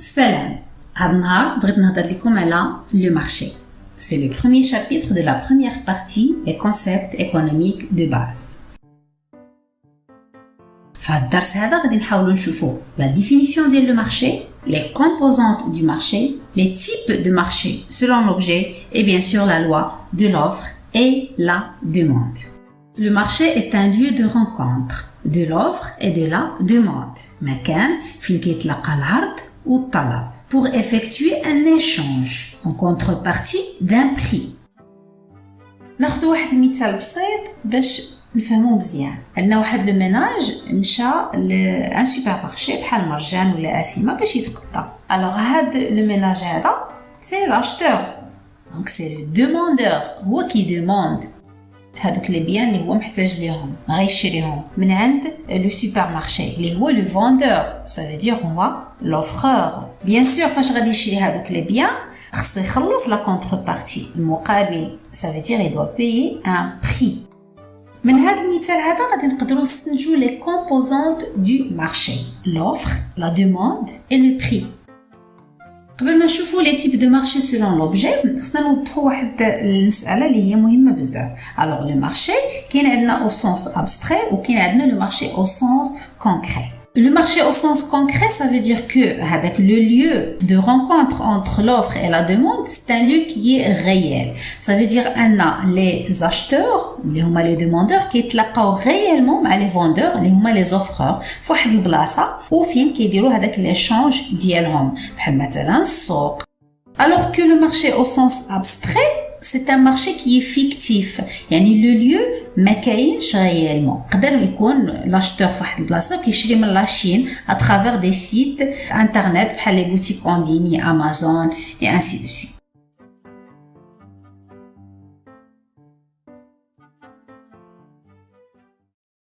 Salam. Adnahar, بغيت نهضر لكم على le marché. C'est le premier chapitre de la première partie des concepts économiques de base. فهاد الدرس هذا غادي نحاولوا نشوفوا la définition ديال le marché, les composantes du marché, les types de marché selon l'objet et bien sûr la loi de l'offre et la demande. Le marché est un lieu de rencontre de l'offre et de la demande. مكان فين كيتلاقى العرض والطلب pour effectuer un échange en contrepartie d'un prix. ناخذ واحد المثال بسيط باش نفهمو مزيان. عندنا واحد لو ميناج مشى لان سوبر مارشي بحال مرجان ولا اسيمه باش يتقطى. الوغ هاد لو ميناج هذا سي لاشتور، دونك سي لو دوموندور، هو كي دوموند هادوك لي بيان اللي هو محتاج ليهم غيشريهم من عند لو سوبر مارشي اللي هو لو فوندور، ça veut dire هو لوفرور. بيان سور فاش غادي يشري هادوك لي بيان خصو يخلص لا كونتربارتي المقابل، ça veut dire il doit payer un prix. من هذا المثال هذا غادي نقدروا نستنتجوا لي كومبوزونت دو مارشي، لوفر، لا دوموند اي لو بري. قبل ما نشوفوا لي تيب دو مارشي سولون لوبجي خصنا نوضحوا واحد المساله اللي هي مهمه بزاف. الوغ لو مارشي كاين عندنا او سونس ابستري وكاين عندنا لو مارشي او سونس كونكري. Le marché au sens concret, ça veut dire que avec le lieu de rencontre entre l'offre et la demande, c'est un lieu qui est réel. Ça veut dire qu'on a les acheteurs, les demandeurs, qui يتلاقاو réellement مع les vendeurs, les offreurs, في واحد البلاصة وفين كيديروا هذاك l'échange ديالهم بحال مثلا السوق. Alors que le marché au sens abstrait, c'est un marché qui est fictif. يعني le lieu ما كاينش réellement. قدر يكون لاشتور في واحد البلاصه كيشري من لاشين à travers des sites internet بحال les boutiques en ligne, Amazon et ainsi de suite.